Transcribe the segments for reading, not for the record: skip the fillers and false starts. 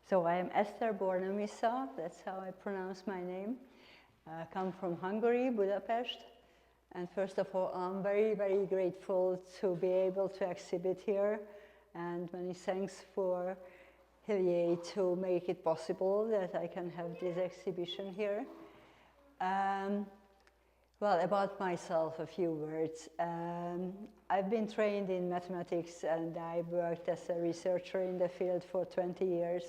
So I am Eszter Bornemisza, that's how I pronounce my name. I come from Hungary, Budapest. And first of all, I'm very, very grateful to be able to exhibit here. And many thanks for Hillyer to make it possible that I can have this exhibition here. Well, about myself, a few words. I've been trained in mathematics and I've worked as a researcher in the field for 20 years.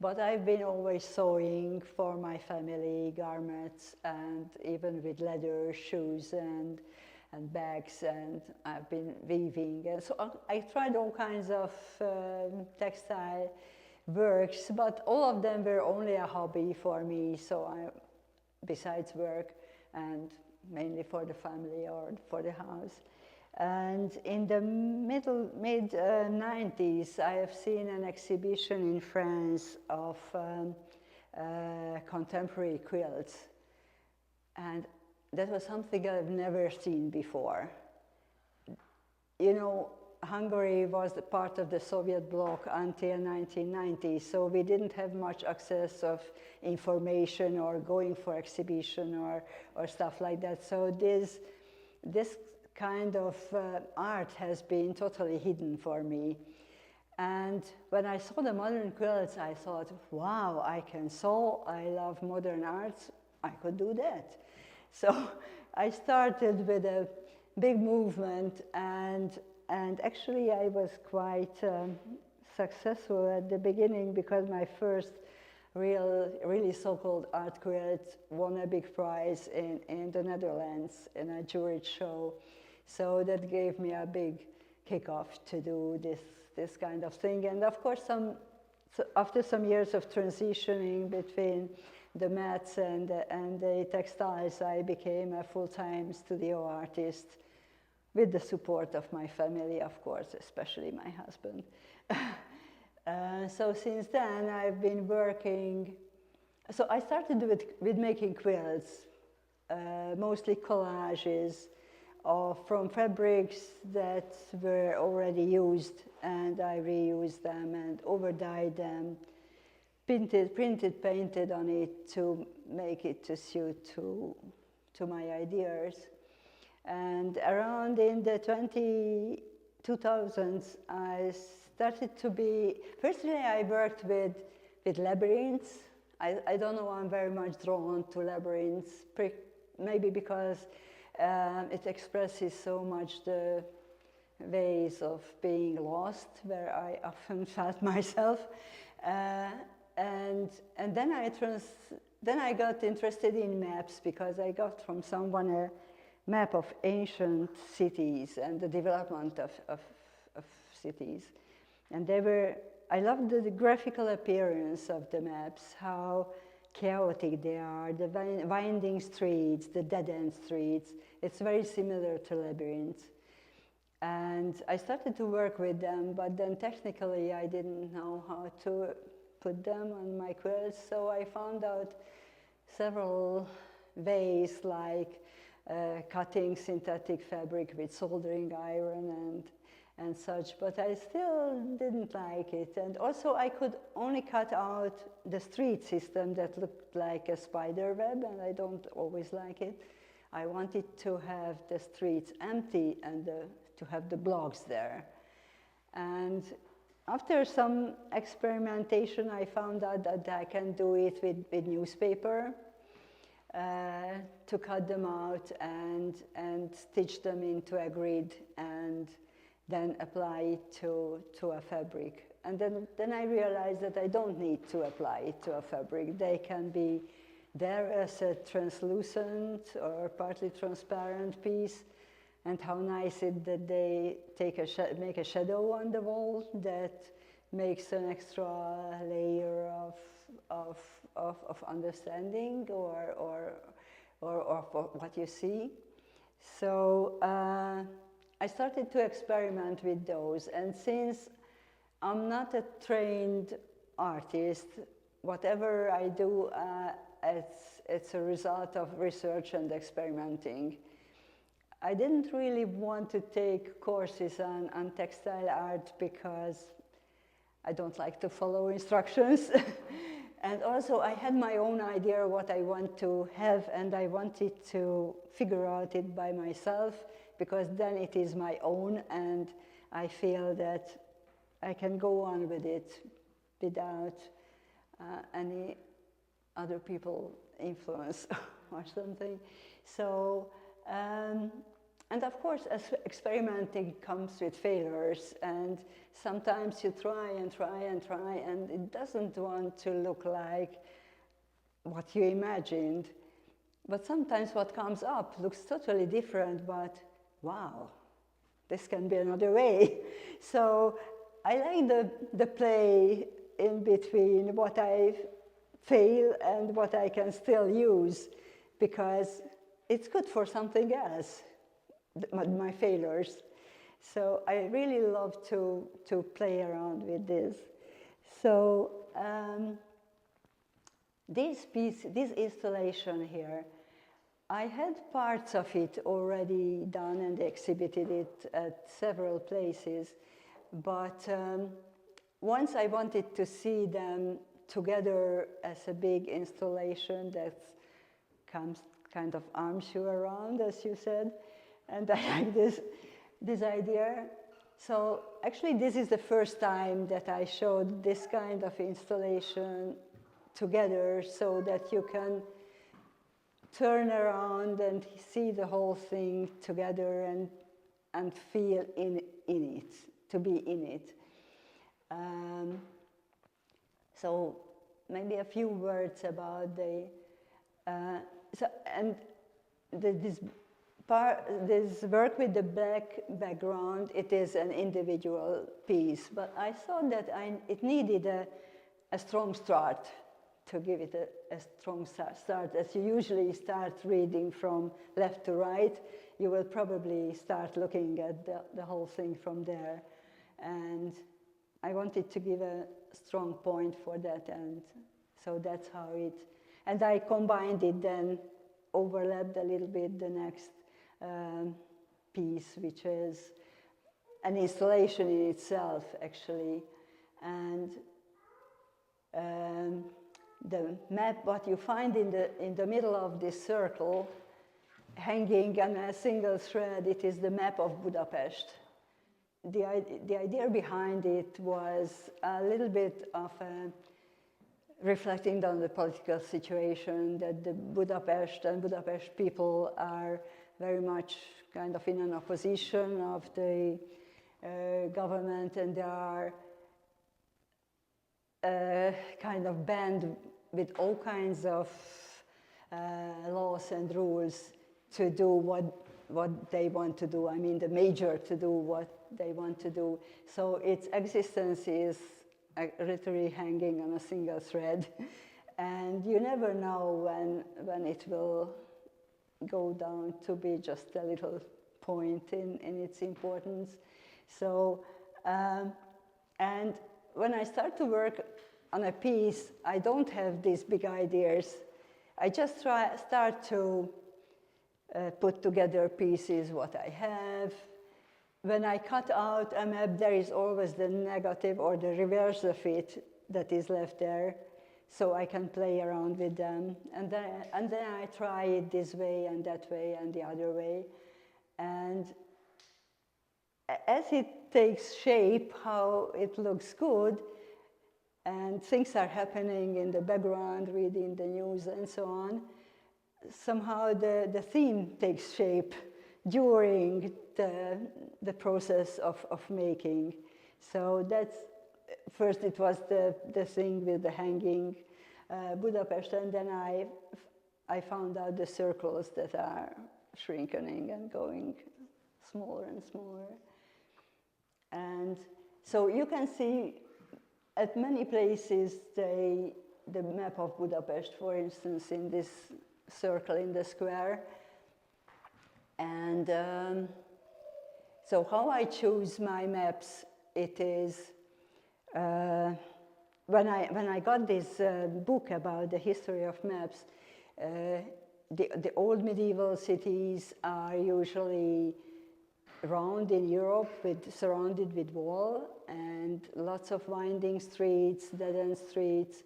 But I've been always sewing for my family, garments, and even with leather, shoes, and bags, and I've been weaving. And so I tried all kinds of textile works, but all of them were only a hobby for me, besides work, and mainly for the family or for the house. And in the mid-90s, I have seen an exhibition in France of contemporary quilts. And that was something I've never seen before. You know, Hungary was the part of the Soviet bloc until 1990, so we didn't have much access of information or going for exhibition or stuff like that. So this kind of art has been totally hidden for me. And when I saw the modern quilts, I thought, wow, I can sew, I love modern arts, I could do that. So I started with a big movement, and actually I was quite successful at the beginning because my first really so-called art quilt won a big prize in the Netherlands in a juried show. So that gave me a big kickoff to do this kind of thing. And of course, after some years of transitioning between the mats and the textiles, I became a full-time studio artist with the support of my family, of course, especially my husband. So since then, I've been working. So I started with making quilts, mostly collages, from fabrics that were already used, and I reused them and overdyed them, painted on it to make it to suit to my ideas. And around in the 2000s, I started to be, firstly I worked with labyrinths. I don't know, I'm very much drawn to labyrinths, maybe because it expresses so much the ways of being lost, where I often felt myself. And then I got interested in maps because I got from someone a map of ancient cities and the development of cities. And I loved the graphical appearance of the maps, how chaotic they are, the winding streets, the dead-end streets. It's very similar to labyrinths. And I started to work with them, but then technically I didn't know how to put them on my quilts, so I found out several ways, like cutting synthetic fabric with soldering iron and such, but I still didn't like it. And also I could only cut out the street system that looked like a spider web, and I don't always like it. I wanted to have the streets empty and to have the blocks there. And after some experimentation, I found out that I can do it with newspaper, to cut them out and stitch them into a grid and then apply it to a fabric. And then I realized that I don't need to apply it to a fabric. They can be there as a translucent or partly transparent piece. And how nice it that they make a shadow on the wall that makes an extra layer of understanding or what you see. So I started to experiment with those, and since I'm not a trained artist, whatever I do, it's a result of research and experimenting. I didn't really want to take courses on textile art because I don't like to follow instructions. And also I had my own idea what I want to have, and I wanted to figure out it by myself, because then it is my own, and I feel that I can go on with it without any other people influence or something. So, and of course, as experimenting comes with failures, and sometimes you try and try and try, and it doesn't want to look like what you imagined. But sometimes what comes up looks totally different, but wow, this can be another way. So I like the play in between what I fail and what I can still use, because it's good for something else, my failures. So I really love to play around with this. So this installation here, I had parts of it already done and exhibited it at several places, but once I wanted to see them together as a big installation that comes kind of arms you around, as you said, and I like this idea. So actually this is the first time that I showed this kind of installation together, so that you can turn around and see the whole thing together and feel in it, to be in it. So maybe a few words about the, this work with the black background, it is an individual piece, but I thought that it needed a strong start, to give it a strong start. As you usually start reading from left to right, you will probably start looking at the whole thing from there. And I wanted to give a strong point for that, and so that's how it, and I combined it then, overlapped a little bit the next piece, which is an installation in itself, actually. And the map, what you find in the middle of this circle, hanging on a single thread, it is the map of Budapest. The idea behind it was a little bit of reflecting on the political situation, that the Budapest and Budapest people are very much kind of in an opposition of the government, and they are kind of banned with all kinds of laws and rules to do what they want to do. I mean, the major to do what they want to do. So its existence is literally hanging on a single thread, and you never know when it will go down to be just a little point in its importance. So, and when I start to work on a piece, I don't have these big ideas. I just start to put together pieces what I have. When I cut out a map, there is always the negative or the reverse of it that is left there, so I can play around with them. And then I try it this way and that way and the other way. And as it takes shape, how it looks good, and things are happening in the background, reading the news and so on, somehow the theme takes shape during the process of making. So that's, first it was the thing with the hanging Budapest, and then I found out the circles that are shrinking and going smaller and smaller. And so you can see at many places the map of Budapest, for instance, in this circle in the square. And so how I choose my maps, it is, when I got this book about the history of maps, the old medieval cities are usually round in Europe, surrounded with wall, and lots of winding streets, dead-end streets,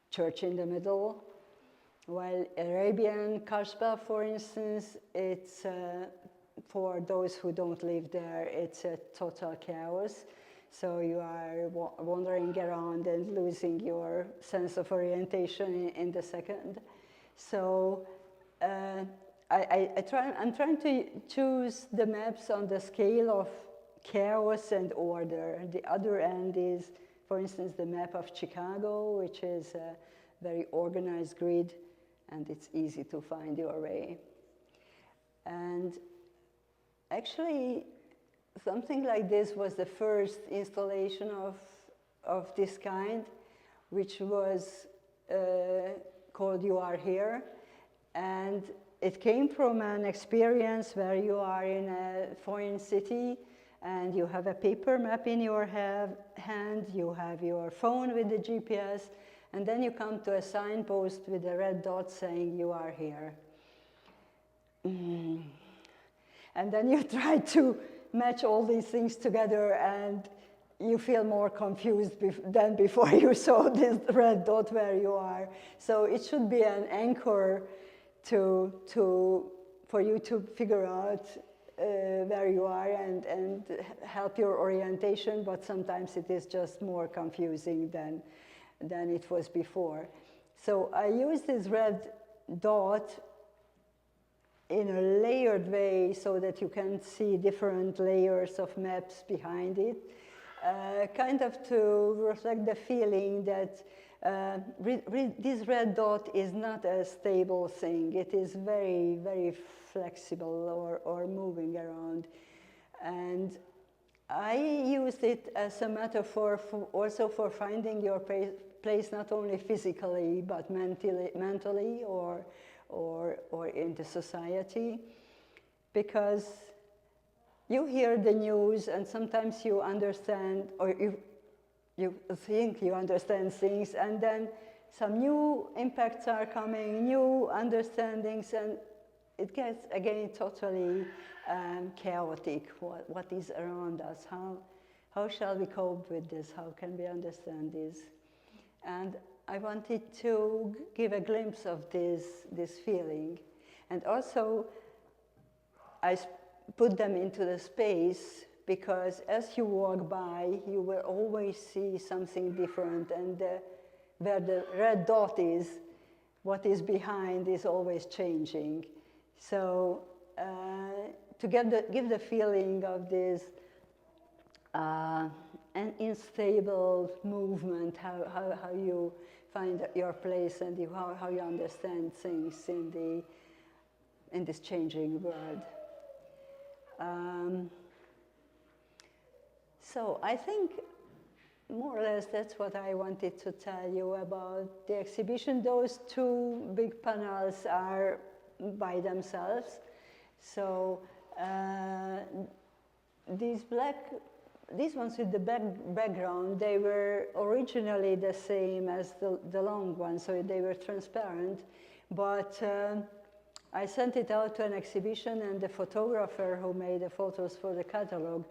church in the middle. While Arabian Kasbah, for instance, it's for those who don't live there, it's a total chaos. So you are wandering around and losing your sense of orientation in the second. So I'm trying to choose the maps on the scale of chaos and order. The other end is, for instance, the map of Chicago, which is a very organized grid, and it's easy to find your way. And actually, something like this was the first installation of this kind, which was called You Are Here. And it came from an experience where you are in a foreign city and you have a paper map in your hand, you have your phone with the GPS, and then you come to a signpost with a red dot saying you are here. And then you try to match all these things together and you feel more confused than before you saw this red dot where you are. So it should be an anchor for you to figure out where you are and help your orientation, but sometimes it is just more confusing than it was before. So I use this red dot in a layered way so that you can see different layers of maps behind it, kind of to reflect the feeling that this red dot is not a stable thing. It is very, very flexible or moving around. And I used it as a metaphor also for finding your place not only physically, but mentally or in the society, because you hear the news and sometimes you understand, or you think you understand things, and then some new impacts are coming, new understandings, and it gets again totally chaotic. What is around us? How shall we cope with this? How can we understand this? And I wanted to give a glimpse of this feeling. And also, I put them into the space because as you walk by, you will always see something different. And where the red dot is, what is behind is always changing. So to give the feeling of this an unstable movement, how you find your place and how you understand things in this changing world. So I think more or less that's what I wanted to tell you about the exhibition. Those two big panels are by themselves. So these ones with the background, they were originally the same as the long ones, so they were transparent. But I sent it out to an exhibition, and the photographer who made the photos for the catalog,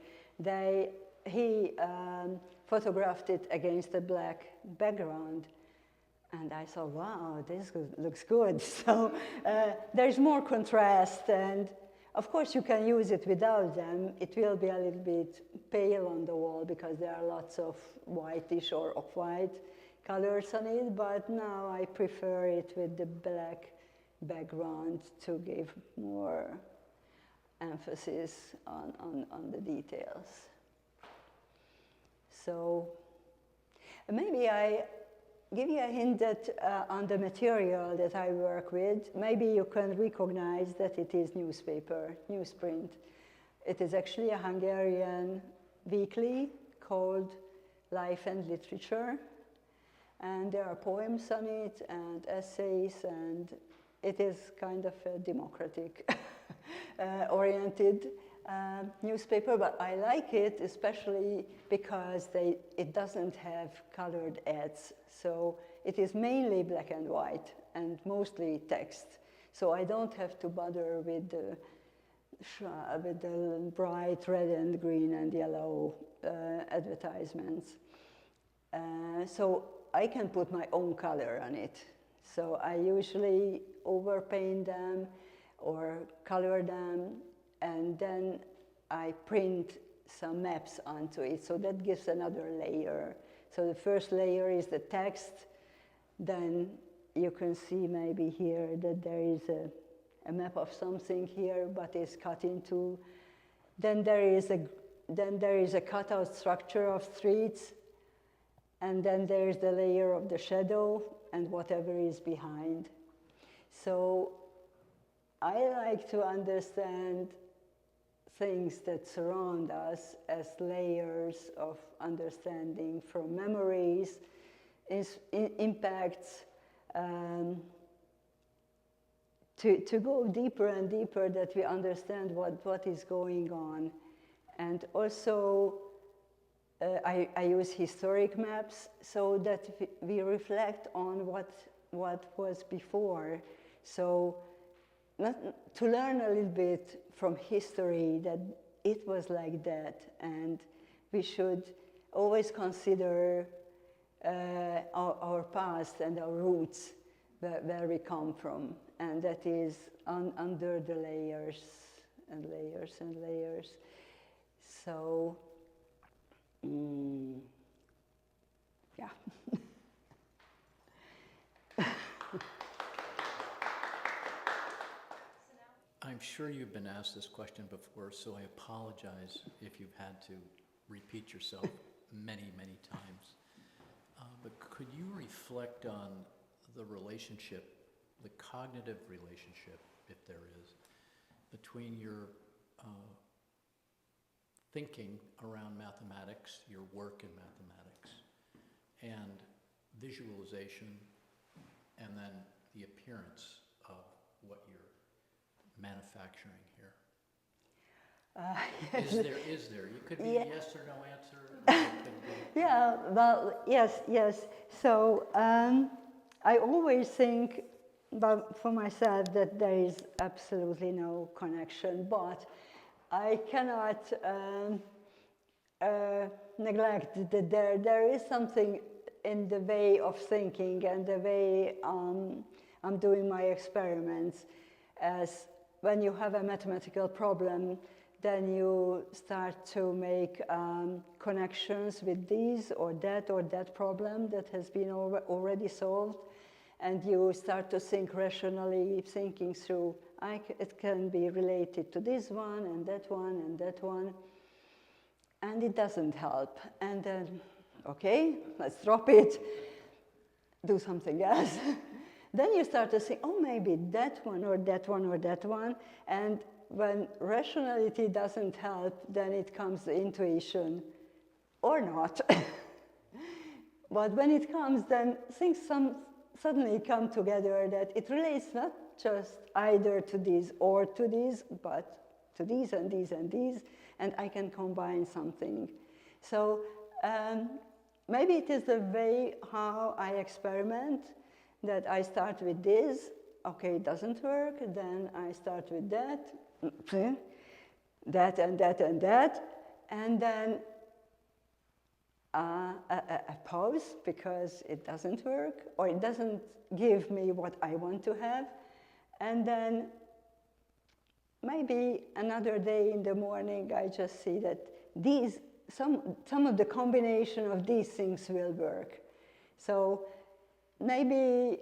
he photographed it against a black background. And I thought, wow, this looks good. So there's more contrast, and of course you can use it without them. It will be a little bit pale on the wall because there are lots of whitish or off-white colors on it, but now I prefer it with the black background to give more emphasis on the details. So maybe I give you a hint that on the material that I work with, maybe you can recognize that it is newsprint. It is actually a Hungarian weekly called Life and Literature, and there are poems on it and essays, and it is kind of a democratic oriented newspaper, but I like it especially because it doesn't have colored ads. So it is mainly black and white and mostly text. So I don't have to bother with with the bright red and green and yellow advertisements. So I can put my own color on it. So I usually overpaint them or color them, and then I print some maps onto it. So that gives another layer. So the first layer is the text. Then you can see maybe here that there is a map of something here, but it's cut into. Then there is a cutout structure of streets, and then there is the layer of the shadow and whatever is behind. So I like to understand things that surround us as layers of understanding, from memories, impacts, to go deeper and deeper, that we understand what is going on. And also, I use historic maps so that we reflect on what was before. So to learn a little bit from history that it was like that, and we should always consider our past and our roots, where we come from, and that is under the layers and layers and layers. So, yeah. I'm sure you've been asked this question before, so I apologize if you've had to repeat yourself many, many times. But could you reflect on the relationship, the cognitive relationship, if there is, between your thinking around mathematics, your work in mathematics, and visualization, and then the appearance of what you're manufacturing here? Yes. Is there? You could be a yes or no answer. It could be. Yeah, well, yes. So I always think for myself that there is absolutely no connection, but I cannot neglect that there is something in the way of thinking and the way I'm doing my experiments. As when you have a mathematical problem, then you start to make connections with these or that problem that has been already solved, and you start to think rationally, thinking through, it can be related to this one and that one and that one, and it doesn't help. And then, okay, let's drop it, do something else. Then you start to think, oh, maybe that one or that one or that one. And when rationality doesn't help, then it comes the intuition, or not. But when it comes, then things suddenly come together that it relates not just either to these or to these, but to these and these and these, and I can combine something. So maybe it is the way how I experiment, that I start with this, okay, it doesn't work, then I start with that and that and that, and then a pause because it doesn't work, or it doesn't give me what I want to have, and then maybe another day in the morning I just see that some of the combination of these things will work. So maybe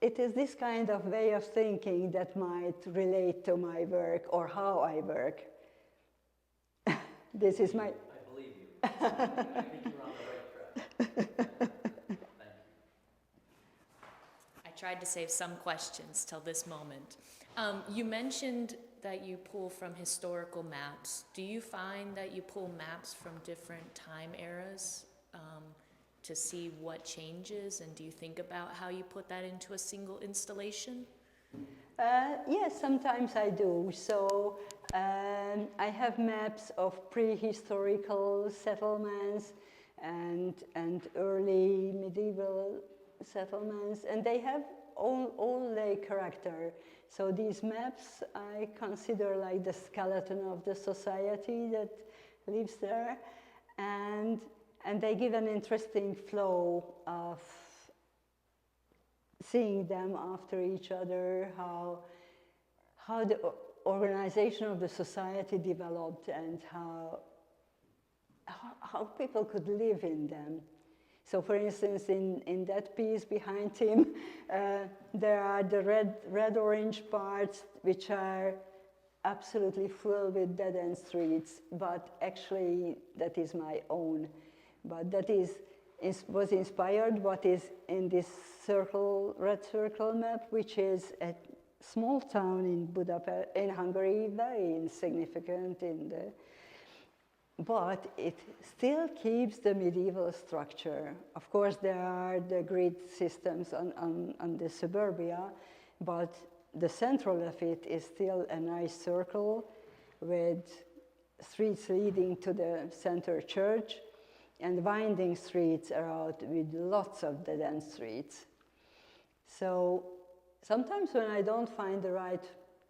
it is this kind of way of thinking that might relate to my work or how I work. This is my... I believe you. I think you're on the right track. Thank you. I tried to save some questions till this moment. You mentioned that you pull from historical maps. Do you find that you pull maps from different time eras to see what changes, and do you think about how you put that into a single installation? Yes, sometimes I do. So I have maps of prehistorical settlements and early medieval settlements, and they have all their character. So these maps I consider like the skeleton of the society that lives there, and they give an interesting flow of seeing them after each other, how the organization of the society developed and how people could live in them. So for instance, in that piece behind him, there are the red-orange parts which are absolutely full with dead-end streets, but actually that is my own. But that was inspired what is in this red circle map, which is a small town in Budapest, in Hungary, very insignificant but it still keeps the medieval structure. Of course, there are the grid systems on the suburbia, but the central of it is still a nice circle with streets leading to the center church and winding streets around with lots of dead-end streets. So sometimes when I don't find the right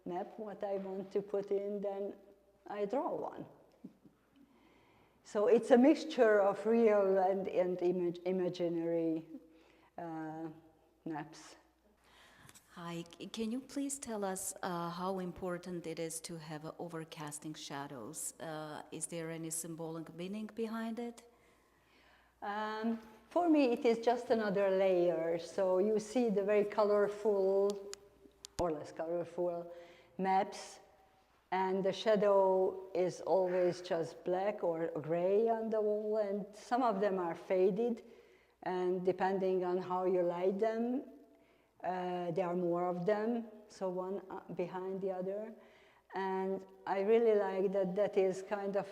map, what I want to put in, then I draw one. So it's a mixture of real and imaginary maps. Hi, can you please tell us how important it is to have overcasting shadows? Is there any symbolic meaning behind it? For me, it is just another layer. So you see the very colorful, or less colorful, maps, and the shadow is always just black or gray on the wall, and some of them are faded, and depending on how you light them, there are more of them, so one behind the other. And I really like that is kind of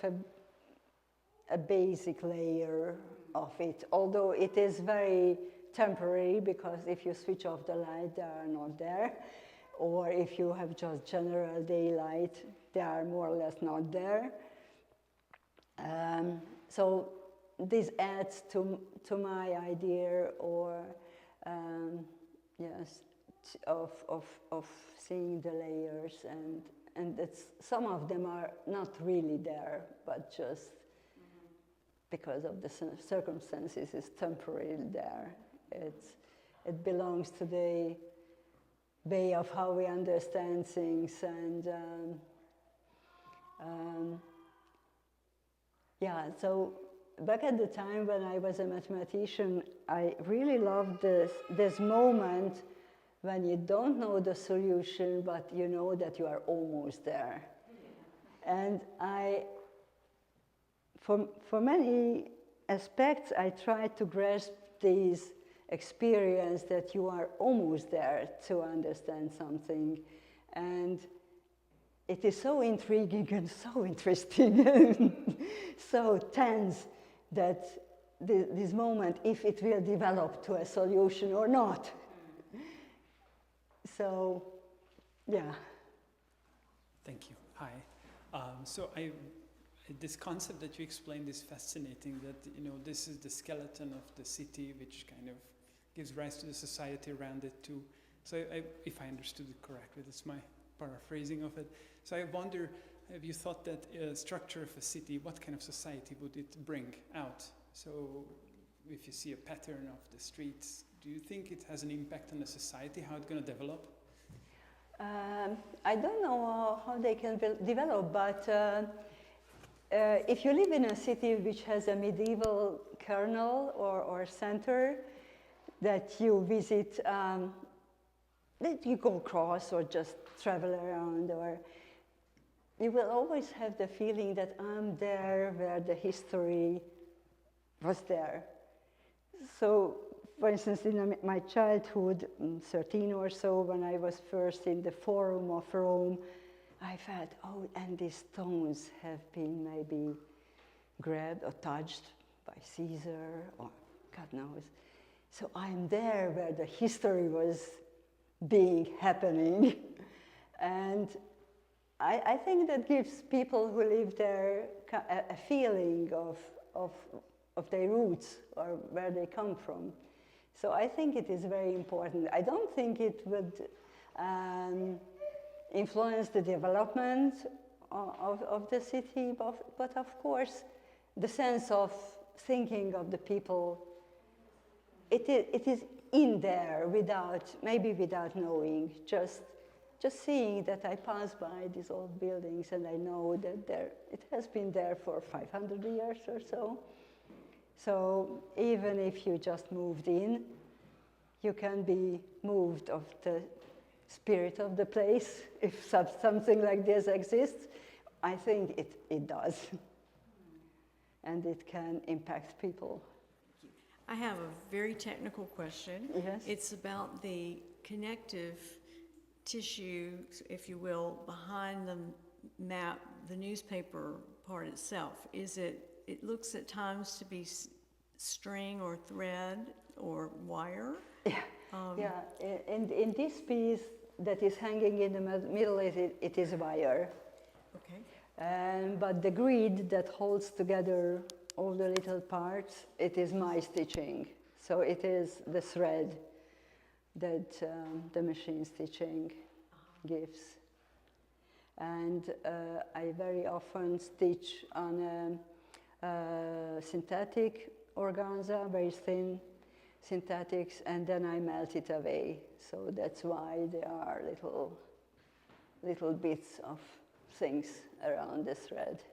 a basic layer of it, although it is very temporary, because if you switch off the light, they are not there. Or if you have just general daylight, they are more or less not there. So this adds to my idea, or yes, of seeing the layers, and it's, some of them are not really there, but just because of the circumstances, it's temporarily there. It belongs to the way of how we understand things, and yeah, so back at the time when I was a mathematician, I really loved this moment when you don't know the solution, but you know that you are almost there. And for many aspects, I tried to grasp these experience that you are almost there to understand something. And it is so intriguing and so interesting and so tense that this moment, if it will develop to a solution or not. So, yeah. Thank you. Hi. This concept that you explained is fascinating, that, you know, this is the skeleton of the city, which kind of gives rise to the society around it too. So if I understood it correctly, that's my paraphrasing of it. So I wonder, have you thought that structure of a city, what kind of society would it bring out? So if you see a pattern of the streets, do you think it has an impact on the society, how it's going to develop? I don't know how they can develop, but if you live in a city which has a medieval kernel or center that you visit, that you go across or just travel around, or you will always have the feeling that I'm there where the history was there. So, for instance, in my childhood, 13 or so, when I was first in the Forum of Rome, I felt, oh, and these stones have been maybe grabbed or touched by Caesar, or God knows. So I'm there where the history was happening. And I think that gives people who live there a feeling of their roots, or where they come from. So I think it is very important. I don't think it would influence the development of the city, but of course, the sense of thinking of the people, it is in there maybe without knowing, just seeing that I pass by these old buildings and I know that it has been there for 500 years or so. So even if you just moved in, you can be moved of the spirit of the place. If something like this exists, I think it does. And it can impact people. I have a very technical question. Yes. It's about the connective tissue, if you will, behind the map, the newspaper part itself. It looks at times to be string or thread or wire. Yeah. In this piece that is hanging in the middle, it is wire. Okay. But the grid that holds together all the little parts, it is my stitching. So it is the thread that the machine stitching gives. And I very often stitch on a synthetic organza, very thin synthetics, and then I melt it away. So that's why there are little bits of things around the thread.